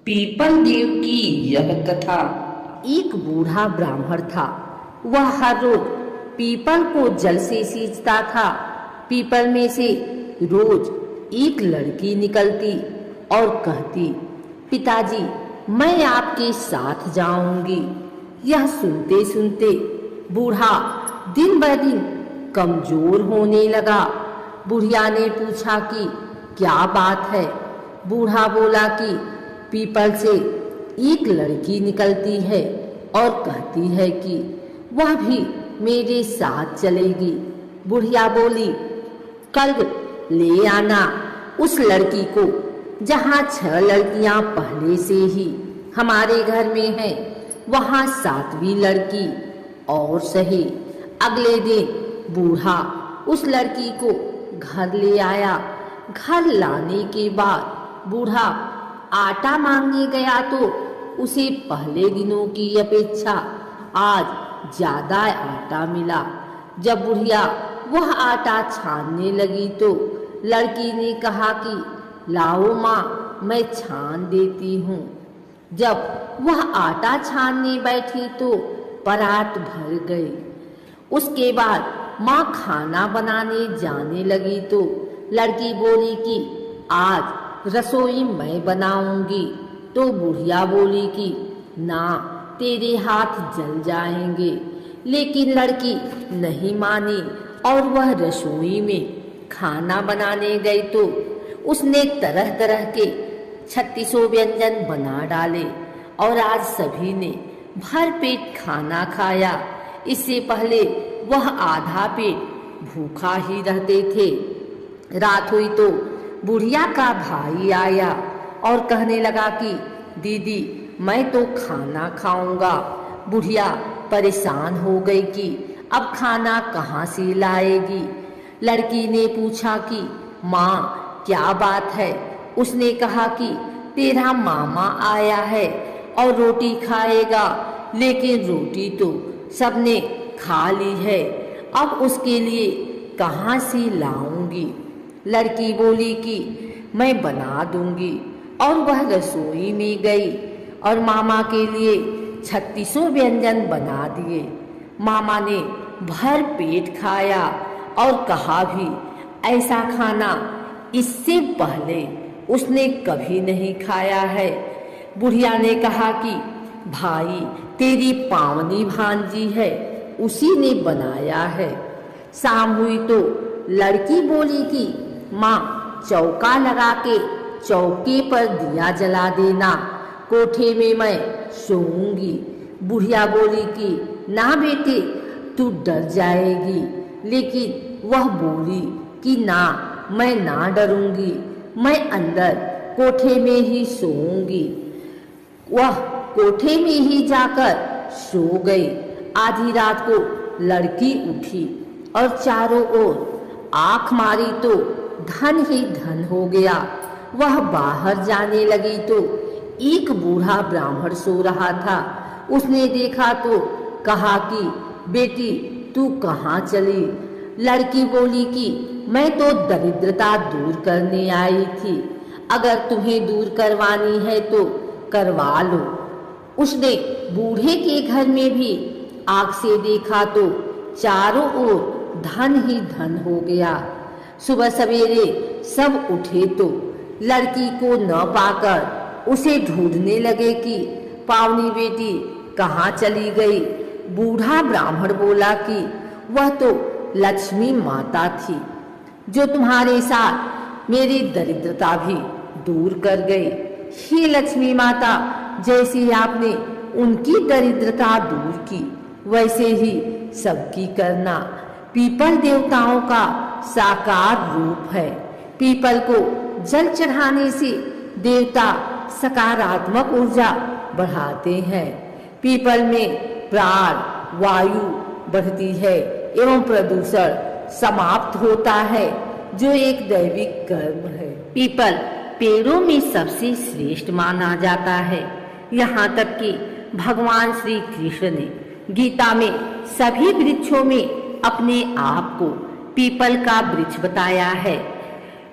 People देव की यह कथा। एक बूढ़ा ब्राह्मण था। वह हर रोज पीपल को जल से सींचता था। पीपल में से रोज एक लड़की निकलती और कहती, पिताजी मैं आपके साथ जाऊंगी। यह सुनते सुनते बूढ़ा दिन ब दिन कमजोर होने लगा। बुढ़िया ने पूछा कि क्या बात है। बूढ़ा बोला कि पीपल से एक लड़की निकलती है और कहती है कि वह भी मेरे साथ चलेगी। बुढ़िया बोली, कल ले आना उस लड़की को, जहाँ 6 लड़कियां पहले से ही हमारे घर में हैं, वहाँ 7वीं लड़की और सही। अगले दिन बूढ़ा उस लड़की को घर ले आया। घर लाने के बाद बूढ़ा आटा मांगने गया तो उसे पहले दिनों की अपेक्षा आज ज्यादा आटा मिला। जब बुढ़िया वह आटा छानने लगी तो लड़की ने कहा कि लाओ माँ, मैं छान देती हूँ। जब वह आटा छानने बैठी तो परात भर गई। उसके बाद माँ खाना बनाने जाने लगी तो लड़की बोली कि आज रसोई मैं बनाऊंगी। तो बुढ़िया बोली कि ना, तेरे हाथ जल जाएंगे। लेकिन लड़की नहीं मानी और वह रसोई में खाना बनाने गई तो उसने तरह तरह के 3600 व्यंजन बना डाले और आज सभी ने भर पेट खाना खाया। इससे पहले वह आधा पेट भूखा ही रहते थे। रात हुई तो बुढ़िया का भाई आया और कहने लगा कि दीदी मैं तो खाना खाऊंगा। बुढ़िया परेशान हो गई कि अब खाना कहाँ से लाएगी। लड़की ने पूछा कि माँ क्या बात है। उसने कहा कि तेरा मामा आया है और रोटी खाएगा, लेकिन रोटी तो सबने खा ली है, अब उसके लिए कहाँ से लाऊंगी। लड़की बोली कि मैं बना दूंगी और वह रसोई में गई और मामा के लिए 3600 व्यंजन बना दिए। मामा ने भर पेट खाया और कहा भी ऐसा खाना इससे पहले उसने कभी नहीं खाया है। बुढ़िया ने कहा कि भाई तेरी पावनी भांजी है, उसी ने बनाया है। शाम हुई तो लड़की बोली कि माँ चौका लगा के चौके पर दिया जला देना, कोठे में मैं सोऊंगी। बुढ़िया बोली कि ना बेटे, तू डर जाएगी। लेकिन वह बोली कि ना, मैं ना डरूंगी, मैं अंदर कोठे में ही सोऊंगी। वह कोठे में ही जाकर सो गई। आधी रात को लड़की उठी और चारों ओर आंख मारी तो धन ही धन हो गया। वह बाहर जाने लगी तो एक बूढ़ा ब्राह्मण सो रहा था। उसने देखा तो कहा कि बेटी तू कहाँ चली। लड़की बोली कि मैं तो दरिद्रता दूर करने आई थी, अगर तुम्हें दूर करवानी है तो करवा लो। उसने बूढ़े के घर में भी आँख से देखा तो चारों ओर धन ही धन हो गया। सुबह सवेरे सब उठे तो लड़की को न पाकर उसे ढूंढने लगे कि पावनी बेटी कहाँ चली गई। बूढ़ा ब्राह्मण बोला कि वह तो लक्ष्मी माता थी, जो तुम्हारे साथ मेरी दरिद्रता भी दूर कर गई। हे लक्ष्मी माता, जैसे आपने उनकी दरिद्रता दूर की, वैसे ही सबकी करना। पीपल देवताओं का साकार रूप है। पीपल को जल चढ़ाने से देवता सकारात्मक ऊर्जा बढ़ाते हैं। पीपल में प्राण वायु बढ़ती है एवं प्रदूषण समाप्त होता है, जो एक दैविक कर्म है। पीपल पेड़ों में सबसे श्रेष्ठ माना जाता है। यहाँ तक कि भगवान श्री कृष्ण ने गीता में सभी वृक्षों में अपने आप को पीपल का वृक्ष बताया है।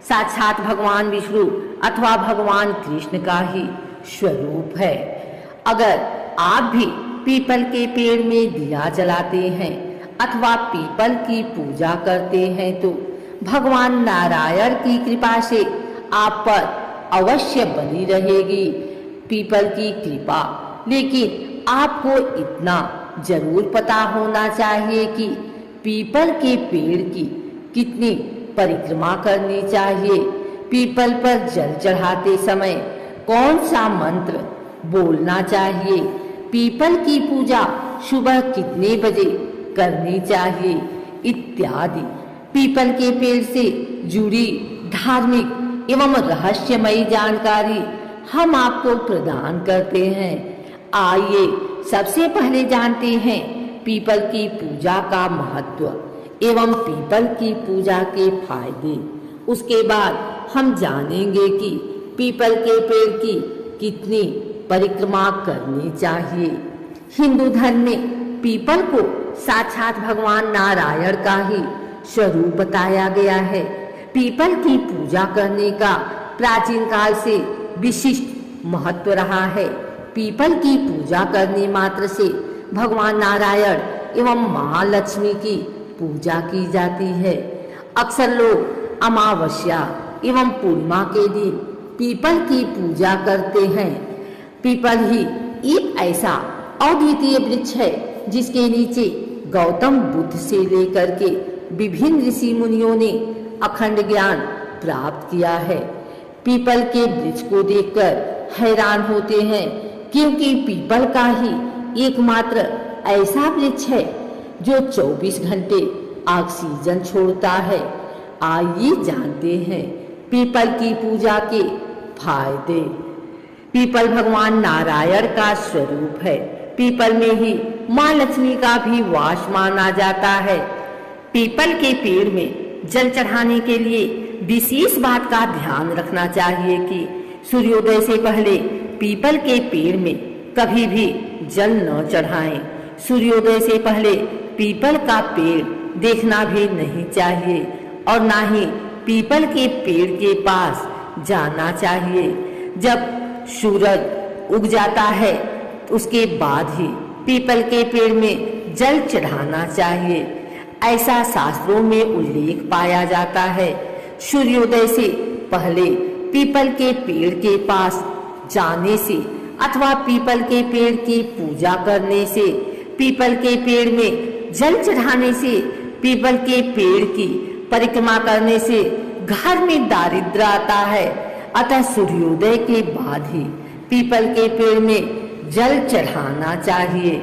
साक्षात भगवान विष्णु अथवा भगवान कृष्ण का ही स्वरूप है। अगर आप भी पीपल के पेड़ में दिया जलाते हैं अथवा पीपल की पूजा करते हैं तो भगवान नारायण की कृपा से आप पर अवश्य बनी रहेगी पीपल की कृपा। लेकिन आपको इतना जरूर पता होना चाहिए कि पीपल के पेड़ की कितनी परिक्रमा करनी चाहिए, पीपल पर जल चढ़ाते समय कौन सा मंत्र बोलना चाहिए, पीपल की पूजा सुबह कितने बजे करनी चाहिए इत्यादि पीपल के पेड़ से जुड़ी धार्मिक एवं रहस्यमयी जानकारी हम आपको प्रदान करते हैं। आइए सबसे पहले जानते हैं पीपल की पूजा का महत्व एवं पीपल की पूजा के फायदे। उसके बाद हम जानेंगे कि पीपल के पेड़ की कितनी परिक्रमा करनी चाहिए। हिंदू धर्म में पीपल को साक्षात भगवान नारायण का ही स्वरूप बताया गया है। पीपल की पूजा करने का प्राचीन काल से विशिष्ट महत्व रहा है। पीपल की पूजा करने मात्र से भगवान नारायण एवं मां लक्ष्मी की पूजा की जाती है। अक्सर लोग अमावस्या एवं पूर्णिमा के दिन पीपल की पूजा करते हैं। पीपल ही एक ऐसा अद्वितीय वृक्ष है जिसके नीचे गौतम बुद्ध से लेकर के विभिन्न ऋषि मुनियों ने अखंड ज्ञान प्राप्त किया है। पीपल के वृक्ष को देखकर हैरान होते हैं क्योंकि पीपल का ही एकमात्र ऐसा वृक्ष है जो 24 घंटे ऑक्सीजन छोड़ता है। आइए जानते हैं पीपल की पूजा के फायदे। पीपल भगवान नारायण का स्वरूप है। पीपल में ही मां लक्ष्मी का भी वास माना जाता है। पीपल के पेड़ में जल चढ़ाने के लिए विशेष बात का ध्यान रखना चाहिए कि सूर्योदय से पहले पीपल के पेड़ में कभी भी जल न चढ़ाएं। सूर्योदय से पहले पीपल का पेड़ देखना भी नहीं चाहिए और ना ही पीपल के पेड़ के पास जाना चाहिए। जब सूरज उग जाता है उसके बाद ही पीपल के पेड़ में जल चढ़ाना चाहिए। ऐसा शास्त्रों में उल्लेख पाया जाता है। सूर्योदय से पहले पीपल के पेड़ के पास जाने से अथवा पीपल के पेड़ की पूजा करने से, पीपल के पेड़ में जल चढ़ाने से, पीपल के पेड़ की परिक्रमा करने से घर में दारिद्र्य आता है। अतः सूर्योदय के बाद ही पीपल के पेड़ में जल चढ़ाना चाहिए।